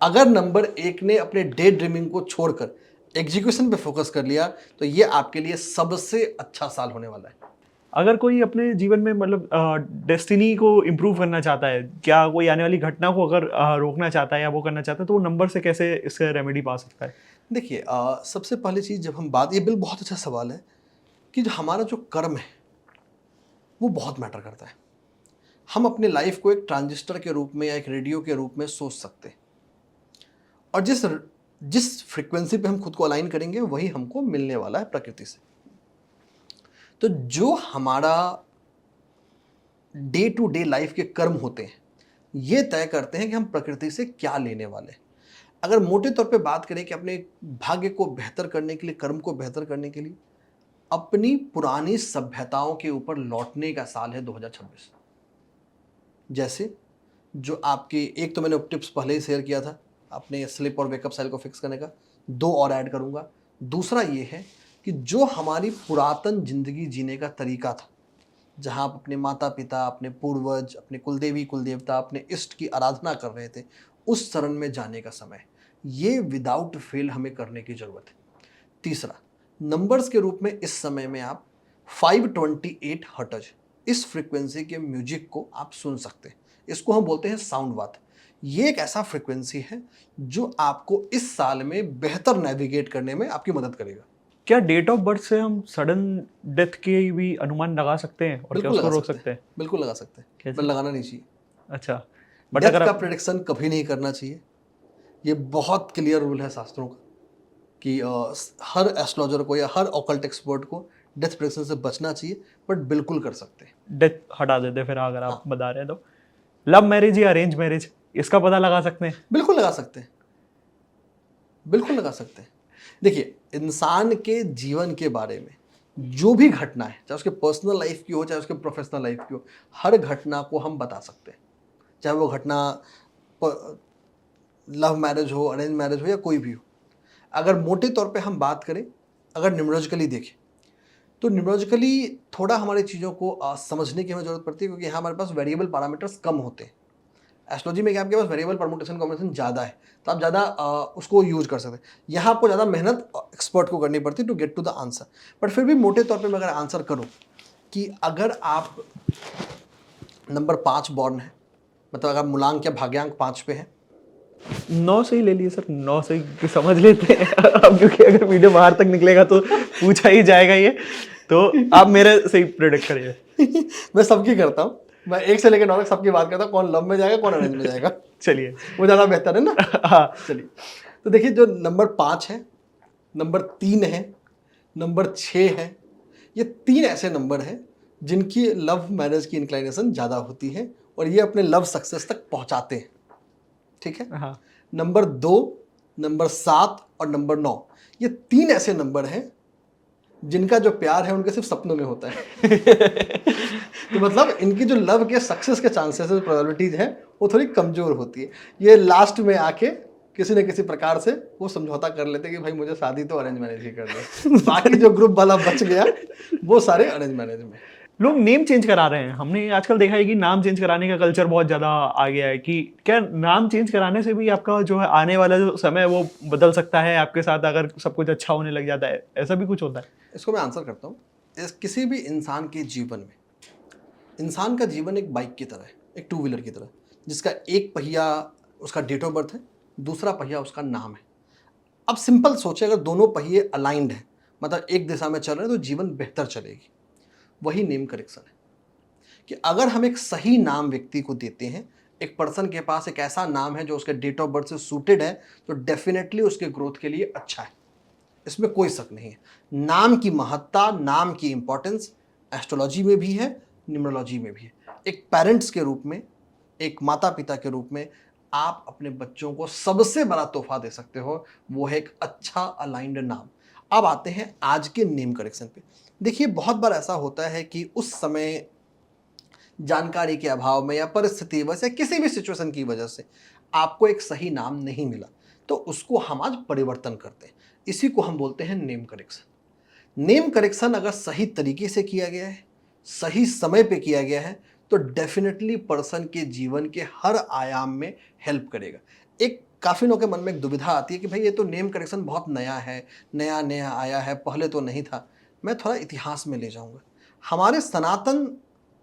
अगर नंबर 1 ने अपने डे ड्रीमिंग को छोड़कर एग्जीक्यूशन पे फोकस कर लिया, तो ये आपके लिए सबसे अच्छा साल होने वाला है। अगर कोई अपने जीवन में मतलब डेस्टिनी को इम्प्रूव करना चाहता है, क्या कोई आने वाली घटना को अगर रोकना चाहता है या वो करना चाहता है, तो वो नंबर से कैसे इससे रेमेडी पा सकता है? देखिए, सबसे पहली चीज़ जब हम बात, ये बिल बहुत अच्छा सवाल है कि जो हमारा जो कर्म है वो बहुत मैटर करता है। हम अपने लाइफ को एक ट्रांजिस्टर के रूप में या एक रेडियो के रूप में सोच सकते हैं, और जिस जिस फ्रीक्वेंसी पे हम खुद को अलाइन करेंगे वही हमको मिलने वाला है प्रकृति से। तो जो हमारा डे टू डे लाइफ के कर्म होते हैं, ये तय करते हैं कि हम प्रकृति से क्या लेने वाले हैं। अगर मोटे तौर पे बात करें कि अपने भाग्य को बेहतर करने के लिए, कर्म को बेहतर करने के लिए, अपनी पुरानी सभ्यताओं के ऊपर लौटने का साल है 2026। जैसे जो आपकी, एक तो मैंने टिप्स पहले ही शेयर किया था, अपने स्लीप और वेकअप साइकिल को फिक्स करने का, 2 और ऐड करूंगा। दूसरा ये है कि जो हमारी पुरातन जिंदगी जीने का तरीका था, जहां आप अपने माता पिता, अपने पूर्वज, अपने कुलदेवी कुलदेवता, अपने इष्ट की आराधना कर रहे थे, उस शरण में जाने का समय, ये विदाउट फेल हमें करने की जरूरत है। तीसरा, नंबर्स के रूप में इस समय में आप 528 हर्ट्ज, इस फ्रीक्वेंसी के म्यूजिक को आप सुन सकते हैं। इसको हम बोलते हैं साउंडवाद। ये एक ऐसा फ्रिक्वेंसी है जो आपको इस साल में बेहतर नेविगेट करने में आपकी मदद करेगा। क्या डेट ऑफ बर्थ से हम सडन डेथ के भी अनुमान लगा सकते हैं और क्या बिल्कुल उसको लगा रोक सकते सकते हैं? बिल्कुल लगा सकते हैं, कैसे? पर लगाना नहीं चाहिए। अच्छा, बट डेथ अगर का आप प्रिडिक्शन कभी नहीं करना चाहिए। ये बहुत क्लियर रूल है शास्त्रों का कि हर एस्ट्रोलॉजर को या हर ऑकल्ट एक्सपर्ट को डेथ प्रिडिक्शन से बचना चाहिए, बट बिल्कुल कर सकते हैं। डेथ हटा देते फिर अगर आप हाँ, बता रहे हैं तो लव मैरिज या अरेंज मैरिज, इसका पता लगा सकते हैं? बिल्कुल लगा सकते हैं, बिल्कुल लगा सकते हैं। देखिए, इंसान के जीवन के बारे में जो भी घटना है, चाहे उसके पर्सनल लाइफ की हो चाहे उसके प्रोफेशनल लाइफ की हो, हर घटना को हम बता सकते हैं। चाहे वो घटना लव मैरिज हो, अरेंज मैरिज हो या कोई भी हो। अगर मोटे तौर पे हम बात करें, अगर न्यूमरोलॉजिकली देखें, तो न्यूमरोलॉजिकली थोड़ा हमारी चीज़ों को समझने की हमें ज़रूरत पड़ती है, क्योंकि यहाँ हमारे पास वेरिएबल पैरामीटर्स कम होते हैं। एस्ट्रोलॉजी में क्या आपके पास वेरिएबल परमुटेशन कॉम्बिनेशन ज़्यादा है, तो आप ज़्यादा उसको यूज कर सकते हैं। यहाँ आपको ज़्यादा मेहनत एक्सपर्ट को करनी पड़ती है to get to the answer. But फिर भी मोटे तौर पे मैं अगर आंसर करूँ कि अगर आप नंबर 5 बॉर्न है, मतलब अगर मूलांक या भाग्यांक 5 पे है, 9 से ही ले लिए सर, 9 से ही समझ लेते हैं अब, क्योंकि अगर वीडियो बाहर तक निकलेगा तो पूछा ही जाएगा ये, तो आप मेरे से ही प्रेडिक्ट करिए। मैं सबकी करता हूँ, मैं 1 से लेकर 9 तक सबकी बात करता हूँ, कौन लव में जाएगा कौन अरेंज में जाएगा। चलिए। वो ज़्यादा बेहतर है ना। हाँ, चलिए, तो देखिए, जो नंबर 5 है, नंबर 3 है, नंबर 6 है, ये 3 ऐसे नंबर हैं जिनकी लव मैरिज की इंक्लाइनेशन ज़्यादा होती है और ये अपने लव सक्सेस तक पहुंचाते हैं। ठीक है। हाँ, नंबर 2, नंबर 7 और नंबर 9, ये 3 ऐसे नंबर हैं जिनका जो प्यार है उनके सिर्फ सपनों में होता है। तो मतलब इनकी जो लव के सक्सेस के चांसेस प्रोबेबिलिटीज है वो थोड़ी कमजोर होती है। ये लास्ट में आके किसी न किसी प्रकार से वो समझौता कर लेते हैं कि भाई मुझे शादी तो अरेंज मैरिज ही कर दो। बाकी जो ग्रुप वाला बच गया वो सारे अरेंज मैरिज में। लोग नेम चेंज करा रहे हैं। हमने आजकल देखा है कि नाम चेंज कराने का कल्चर बहुत ज़्यादा आ गया है, कि क्या नाम चेंज कराने से भी आपका जो है आने वाला जो समय है वो बदल सकता है आपके साथ, अगर सब कुछ अच्छा होने लग जाता है, ऐसा भी कुछ होता है? इसको मैं आंसर करता हूँ। किसी भी इंसान के जीवन में, इंसान का जीवन एक बाइक की तरह है, एक 2 व्हीलर की तरह, जिसका एक पहिया उसका डेट ऑफ बर्थ है, दूसरा पहिया उसका नाम है। अब सिंपल सोचे, अगर दोनों पहिए अलाइंड हैं, मतलब एक दिशा में चल रहे हैं, तो जीवन बेहतर चलेगी। वही नेम करेक्शन है कि अगर हम एक सही नाम व्यक्ति को देते हैं, एक पर्सन के पास एक ऐसा नाम है जो उसके डेट ऑफ बर्थ से सूटेड है, तो डेफिनेटली उसके ग्रोथ के लिए अच्छा है, इसमें कोई शक नहीं है। नाम की महत्ता, नाम की इंपॉर्टेंस एस्ट्रोलॉजी में भी है, न्यूमरोलॉजी में भी है। एक पेरेंट्स के रूप में, एक माता पिता के रूप में आप अपने बच्चों को सबसे बड़ा तोहफा दे सकते हो, वो है एक अच्छा अलाइंड नाम। अब आते हैं आज के नेम करेक्शन पे। देखिए, बहुत बार ऐसा होता है कि उस समय जानकारी के अभाव में या परिस्थिति वजह या किसी भी सिचुएशन की वजह से आपको एक सही नाम नहीं मिला, तो उसको हम आज परिवर्तन करते हैं। इसी को हम बोलते हैं नेम करेक्शन। नेम करेक्शन अगर सही तरीके से किया गया है, सही समय पे किया गया है, तो डेफिनेटली पर्सन के जीवन के हर आयाम में हेल्प करेगा। एक काफ़ी लोगों के मन में एक दुविधा आती है कि भाई ये तो नेम करेक्शन बहुत नया है, नया नया आया है, पहले तो नहीं था। मैं थोड़ा इतिहास में ले जाऊंगा। हमारे सनातन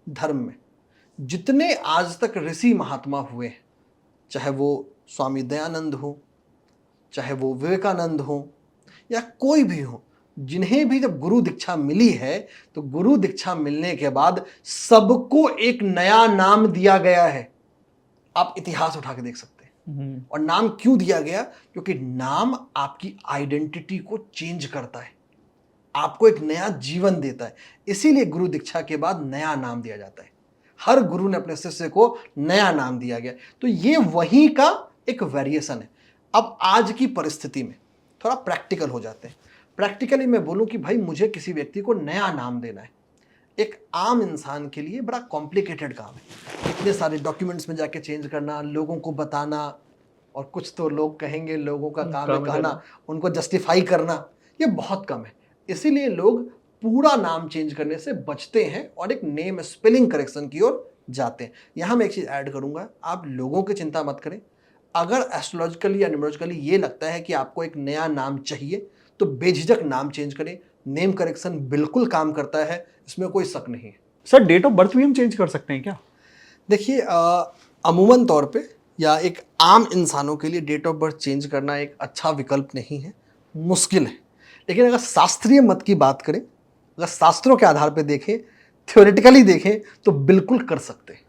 धर्म में जितने आज तक ऋषि महात्मा हुए हैं, चाहे वो स्वामी दयानंद हो, चाहे वो विवेकानंद हो, या कोई भी हो, जिन्हें भी जब गुरु दीक्षा मिली है, तो गुरु दीक्षा मिलने के बाद सबको एक नया नाम दिया गया है। आप इतिहास उठा के देख सकते हैं। और नाम क्यों दिया गया? क्योंकि नाम आपकी आइडेंटिटी को चेंज करता है, आपको एक नया जीवन देता है। इसीलिए गुरु दीक्षा के बाद नया नाम दिया जाता है। हर गुरु ने अपने शिष्य को नया नाम दिया गया। तो ये वहीं का एक वेरिएशन है। अब आज की परिस्थिति में थोड़ा प्रैक्टिकल हो जाते हैं। प्रैक्टिकली मैं बोलूं कि भाई मुझे किसी व्यक्ति को नया नाम देना है, एक आम इंसान के लिए बड़ा कॉम्प्लिकेटेड काम है। इतने सारे डॉक्यूमेंट्स में जाके चेंज करना, लोगों को बताना, और कुछ तो लोग कहेंगे लोगों का काम है कहना, उनको जस्टिफाई करना, ये बहुत कम है। इसीलिए लोग पूरा नाम चेंज करने से बचते हैं और एक नेम स्पेलिंग करेक्शन की ओर जाते हैं। यहाँ मैं एक चीज़ ऐड करूँगा, आप लोगों की चिंता मत करें। अगर एस्ट्रोलॉजिकली या न्यूमरोलॉजिकली ये लगता है कि आपको एक नया नाम चाहिए, तो बेझिझक नाम चेंज करें। नेम करेक्शन बिल्कुल काम करता है, इसमें कोई शक नहीं है। सर डेट ऑफ बर्थ भी हम चेंज कर सकते हैं क्या? देखिए, अमूमन तौर पे या एक आम इंसानों के लिए डेट ऑफ बर्थ चेंज करना एक अच्छा विकल्प नहीं है, मुश्किल है। लेकिन अगर शास्त्रीय मत की बात करें, अगर शास्त्रों के आधार पे देखें, थ्योरेटिकली देखें, तो बिल्कुल कर सकते हैं।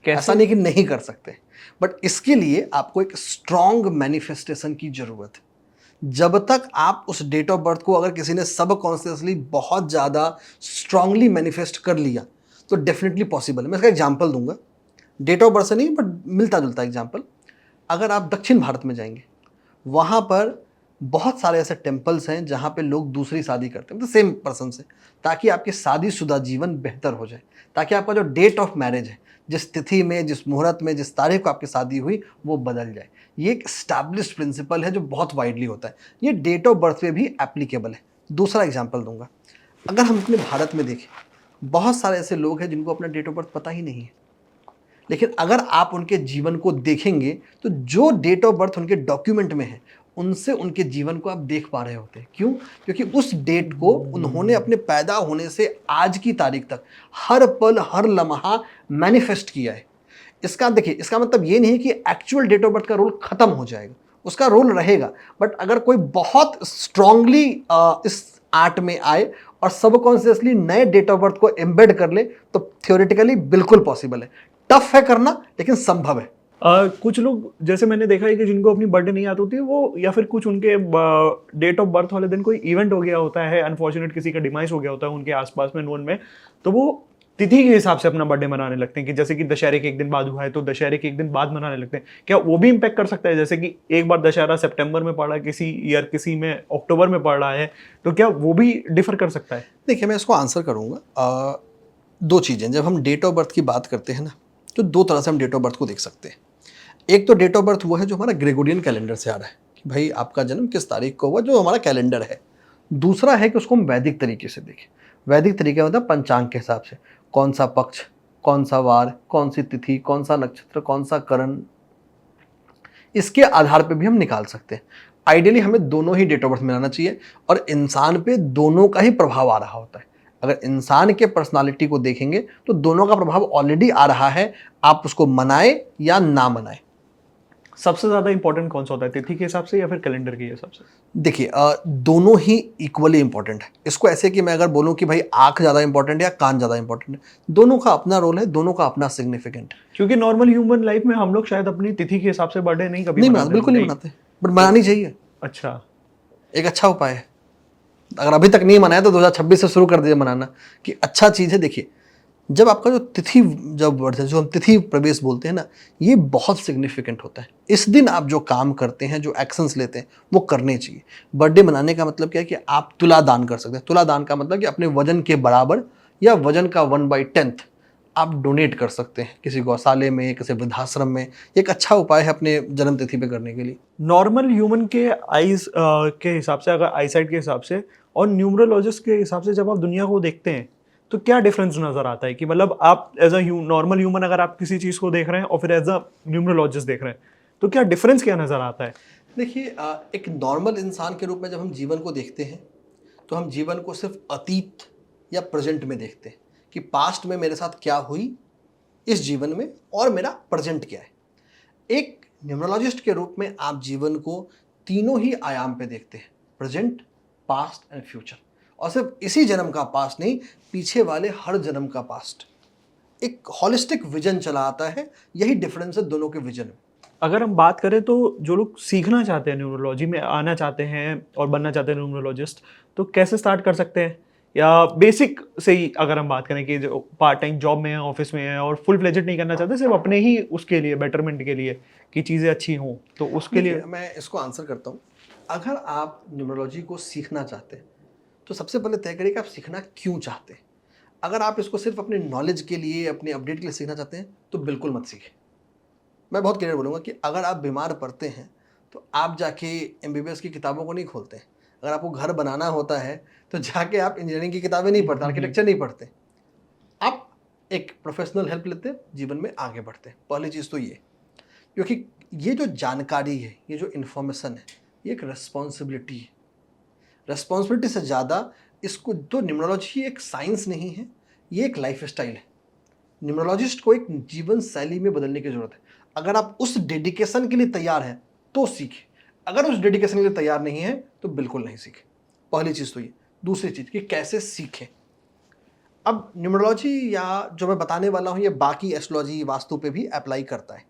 ऐसा कैसे? नहीं कि नहीं कर सकते, बट इसके लिए आपको एक स्ट्रॉन्ग मैनिफेस्टेशन की जरूरत है। जब तक आप उस डेट ऑफ बर्थ को अगर किसी ने सब कॉन्शियसली बहुत ज़्यादा स्ट्रांगली मैनिफेस्ट कर लिया तो डेफिनेटली पॉसिबल है। मैं इसका एग्जांपल दूंगा, डेट ऑफ बर्थ से नहीं बट मिलता जुलता एग्जांपल। अगर आप दक्षिण भारत में जाएंगे, वहाँ पर बहुत सारे ऐसे टेम्पल्स हैं जहाँ पे लोग दूसरी शादी करते हैं, मतलब सेम पर्सन से, ताकि आपकी शादीशुदा जीवन बेहतर हो जाए, ताकि आपका जो डेट ऑफ मैरिज है, जिस तिथि में, जिस मुहूर्त में, जिस तारीख को आपकी शादी हुई, वो बदल जाए। ये एक स्टैब्लिश्ड प्रिंसिपल है जो बहुत वाइडली होता है। ये डेट ऑफ बर्थ पे भी एप्लीकेबल है। दूसरा एग्जाम्पल दूंगा, अगर हम अपने भारत में देखें, बहुत सारे ऐसे लोग हैं जिनको अपना डेट ऑफ बर्थ पता ही नहीं है, लेकिन अगर आप उनके जीवन को देखेंगे तो जो डेट ऑफ बर्थ उनके डॉक्यूमेंट में है, उनसे उनके जीवन को आप देख पा रहे होते हैं। क्यों? क्योंकि उस डेट को उन्होंने अपने पैदा होने से आज की तारीख तक हर पल हर लम्हा मैनिफेस्ट किया है। इसका देखिए, इसका मतलब ये नहीं कि एक्चुअल डेट ऑफ बर्थ का रोल खत्म हो जाएगा, उसका रोल रहेगा। बट अगर कोई बहुत स्ट्रांगली इस आर्ट में आए और सबकॉन्शियसली नए डेट ऑफ बर्थ को एम्बेड कर ले, तो थ्योरेटिकली बिल्कुल पॉसिबल है। टफ है करना, लेकिन संभव है। कुछ लोग, जैसे मैंने देखा है कि जिनको अपनी बर्थडे नहीं याद होती है, वो या फिर कुछ उनके डेट ऑफ बर्थ वाले दिन कोई इवेंट हो गया होता है, अनफॉर्चुनेट किसी का डिमाइस हो गया होता है उनके आसपास में, नोन में, तो वो तिथि के हिसाब से अपना बर्थडे मनाने लगते हैं कि जैसे कि दशहरे के एक दिन बाद हुआ है तो दशहरे के एक दिन बाद मनाने लगते हैं। क्या वो भी इम्पैक्ट कर सकता है? जैसे कि एक बार दशहरा सितंबर में पड़ा, किसी ईयर किसी में अक्टूबर में पड़ रहा है, तो क्या वो भी डिफर कर सकता है? देखिए, मैं इसको आंसर करूंगा। दो चीज़ें, जब हम डेट ऑफ बर्थ की बात करते हैं ना, तो दो तरह से हम डेट ऑफ बर्थ को देख सकते हैं। एक तो डेट ऑफ बर्थ वो है जो हमारा ग्रेगोरियन कैलेंडर से आ रहा है कि भाई आपका जन्म किस तारीख को हुआ, जो हमारा कैलेंडर है। दूसरा है कि उसको हम वैदिक तरीके से देखें। वैदिक तरीके मतलब पंचांग के हिसाब से, कौन सा पक्ष, कौन सा वार, कौन सी तिथि, कौन सा नक्षत्र, कौन सा करण, इसके आधार पे भी हम निकाल सकते हैं। आइडियली हमें दोनों ही डेट ऑफ बर्थ मिलाना चाहिए और इंसान पे दोनों का ही प्रभाव आ रहा होता है। अगर इंसान के पर्सनालिटी को देखेंगे तो दोनों का प्रभाव ऑलरेडी आ रहा है, आप उसको मनाए या ना मनाए। सबसे ज्यादा इंपॉर्टेंट कौन सा होता है, तिथि के हिसाब से या फिर कैलेंडर के हिसाब से? देखिए, दोनों ही इक्वली इंपॉर्टेंट है। इसको ऐसे कि मैं अगर बोलूं कि भाई आंख ज़्यादा इंपॉर्टेंट है या कान ज़्यादा इंपॉर्टेंट है, दोनों का अपना रोल है, दोनों का अपना सिग्निफिकेंट है। क्योंकि नॉर्मल ह्यूमन लाइफ में हम लोग शायद अपनी तिथि के हिसाब से बर्थडे नहीं कभी नहीं मनाते, मनाते। बिल्कुल नहीं मनाते, बट मनानी चाहिए। अच्छा। एक अच्छा उपाय है। अगर अभी तक नहीं मनाया तो 2026 से शुरू कर दीजिए मनाना, कि अच्छा चीज़ है। देखिए, जब आपका जो तिथि, जब वर्ष है, जो हम तिथि प्रवेश बोलते हैं ना, ये बहुत सिग्निफिकेंट होता है। इस दिन आप जो काम करते हैं, जो एक्शंस लेते हैं, वो करने चाहिए। बर्थडे मनाने का मतलब क्या है कि आप तुला दान कर सकते हैं। तुला दान का मतलब कि अपने वजन के बराबर या वजन का 1/10 आप डोनेट कर सकते हैं किसी गौशाले में, किसी वृद्धाश्रम में। एक अच्छा उपाय है अपने जन्म तिथि पे करने के लिए। नॉर्मल ह्यूमन के आईज के हिसाब से, अगर आईसाइट के हिसाब से और न्यूमरोलॉजिस्ट के हिसाब से जब आप दुनिया को देखते हैं, तो क्या डिफरेंस नजर आता है? कि मतलब आप एज अ नॉर्मल ह्यूमन अगर आप किसी चीज को देख रहे हैं और फिर एज अ न्यूमरोलॉजिस्ट देख रहे हैं, तो क्या डिफरेंस क्या नजर आता है? देखिए, एक नॉर्मल इंसान के रूप में जब हम जीवन को देखते हैं, तो हम जीवन को सिर्फ अतीत या प्रेजेंट में देखते हैं कि पास्ट में मेरे साथ क्या हुई इस जीवन में और मेरा प्रेजेंट क्या है। एक न्यूमरोलॉजिस्ट के रूप में आप जीवन को तीनों ही आयाम पे देखते हैं, प्रेजेंट, पास्ट एंड फ्यूचर। और सिर्फ इसी जन्म का पास्ट नहीं, पीछे वाले हर जन्म का पास्ट। एक हॉलिस्टिक विजन चला आता है। यही डिफरेंस है दोनों के विजन में। अगर हम बात करें तो जो लोग सीखना चाहते हैं, न्यूरोलॉजी में आना चाहते हैं और बनना चाहते हैं न्यूरोलॉजिस्ट, तो कैसे स्टार्ट कर सकते हैं? या बेसिक से ही अगर हम बात करें कि जो पार्ट टाइम जॉब में है, ऑफिस में है और फुल फ्लेजेड नहीं करना चाहते, सिर्फ अपने ही उसके लिए, बेटरमेंट के लिए कि चीज़ें अच्छी हों, तो उसके लिए? देखिए, मैं इसको आंसर करता हूँ। अगर आप न्यूमरोलॉजी को सीखना चाहते हैं तो सबसे पहले तय करिए कि आप सीखना क्यों चाहते हैं। अगर आप इसको सिर्फ अपने नॉलेज के लिए, अपने अपडेट के लिए सीखना चाहते हैं, तो बिल्कुल मत सीखें। मैं बहुत क्लियर बोलूँगा कि अगर आप बीमार पड़ते हैं तो आप जाके एमबीबीएस की किताबों को नहीं खोलते हैं। अगर आपको घर बनाना होता है तो जाके आप इंजीनियरिंग की किताबें नहीं पढ़ते, आर्किटेक्चर नहीं पढ़ते। आप एक प्रोफेशनल हेल्प लेते हैं, जीवन में आगे बढ़ते हैं। पहली चीज़ तो ये, क्योंकि ये जो जानकारी है, ये जो इन्फॉर्मेशन है, ये एक रिस्पॉन्सिबिलिटी है। रिस्पॉन्सिबिलिटी से ज़्यादा इसको, तो न्यूमरोलॉजी एक साइंस नहीं है, ये एक लाइफ स्टाइल है। न्यूमरोलॉजिस्ट को एक जीवन शैली में बदलने की जरूरत है। अगर आप उस डेडिकेशन के लिए तैयार हैं तो सीखें, अगर उस डेडिकेशन के लिए तैयार नहीं है तो बिल्कुल नहीं सीखें। पहली चीज़ तो ये। दूसरी चीज़ कि कैसे सीखें। अब न्यूमरोलॉजी या जो मैं बताने वाला हूँ ये बाकी एस्ट्रोलॉजी वास्तु पे भी अप्लाई करता है।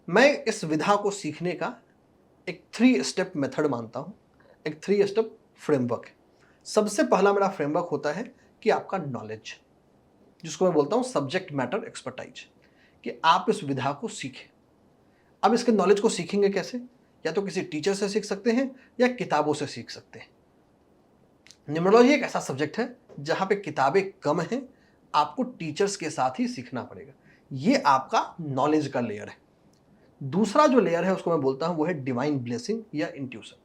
मैं इस विधा को सीखने का एक 3 स्टेप मेथड मानता हूँ, एक 3 स्टेप फ्रेमवर्क है। सबसे पहला मेरा फ्रेमवर्क होता है कि आपका नॉलेज, जिसको मैं बोलता हूँ सब्जेक्ट मैटर एक्सपर्टाइज, कि आप इस विधा को सीखें। अब इसके नॉलेज को सीखेंगे कैसे? या तो किसी टीचर से सीख सकते हैं या किताबों से सीख सकते हैं। न्यूमरोलॉजी एक ऐसा सब्जेक्ट है जहाँ पे किताबें कम हैं, आपको टीचर्स के साथ ही सीखना पड़ेगा। ये आपका नॉलेज का लेयर है। दूसरा जो लेयर है उसको मैं बोलता हूँ वो है डिवाइन ब्लेसिंग या इंट्यूशन।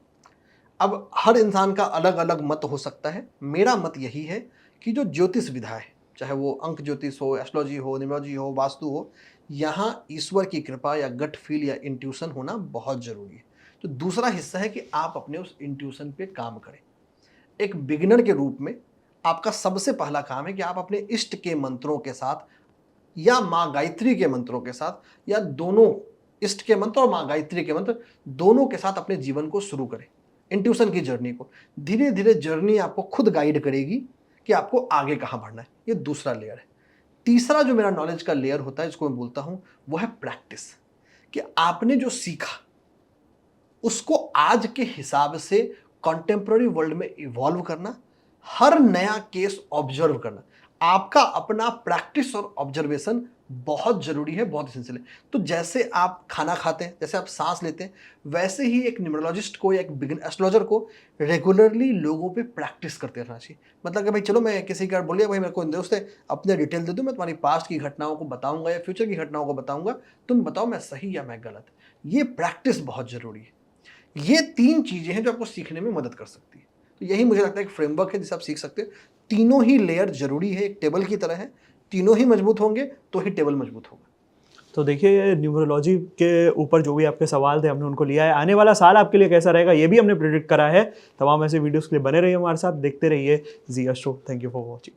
अब हर इंसान का अलग अलग मत हो सकता है। मेरा मत यही है कि जो ज्योतिष विधा है, चाहे वो अंक ज्योतिष हो, एस्ट्रोलॉजी हो, न्यूमरोलॉजी हो, वास्तु हो, यहाँ ईश्वर की कृपा या गट फील या इंट्यूशन होना बहुत ज़रूरी है। तो दूसरा हिस्सा है कि आप अपने उस इंट्यूशन पे काम करें। एक बिगिनर के रूप में आपका सबसे पहला काम है कि आप अपने इष्ट के मंत्रों के साथ या माँ गायत्री के मंत्रों के साथ, या दोनों, इष्ट के मंत्र और माँ गायत्री के मंत्र दोनों के साथ अपने जीवन को शुरू करें। इंट्यूशन की जर्नी को धीरे धीरे जर्नी आपको खुद गाइड करेगी कि आपको आगे कहाँ बढ़ना है। ये दूसरा लेयर है। तीसरा जो मेरा नॉलेज का लेयर होता है, इसको मैं बोलता हूँ वो है प्रैक्टिस, कि आपने जो सीखा उसको आज के हिसाब से कंटेम्प्रेरी वर्ल्ड में इवॉल्व करना, हर नया केस ऑब्जर्व करना। आपका अपना प्रैक्टिस और ऑब्जर्वेशन बहुत जरूरी है, बहुत एसेंशियल है। तो जैसे आप खाना खाते हैं, जैसे आप सांस लेते हैं, वैसे ही एक न्यूमरोलॉजिस्ट को या एक बिगिनर एस्ट्रोलॉजर को रेगुलरली लोगों पे प्रैक्टिस करते रहना चाहिए। मतलब कि भाई चलो, मैं किसी का बोलिए भाई मेरे को दोस्त है, अपने डिटेल दे दो, मैं तुम्हारी पास्ट की घटनाओं को बताऊंगा या फ्यूचर की घटनाओं को बताऊंगा, तुम बताओ मैं सही या मैं गलत। ये प्रैक्टिस बहुत जरूरी है। ये 3 चीजें हैं जो आपको सीखने में मदद कर सकती है। तो यही मुझे लगता है एक फ्रेमवर्क है जिसे आप सीख सकते हैं। तीनों ही लेयर जरूरी है, एक टेबल की तरह है। तीनों ही मजबूत होंगे तो ही टेबल मजबूत होगा। तो देखिए, न्यूमरोलॉजी के ऊपर जो भी आपके सवाल थे हमने उनको लिया है। आने वाला साल आपके लिए कैसा रहेगा ये भी हमने प्रेडिक्ट करा है। तमाम ऐसे वीडियोस के लिए बने रहिए हमारे साथ, देखते रहिए Zee astro. Thank you for watching.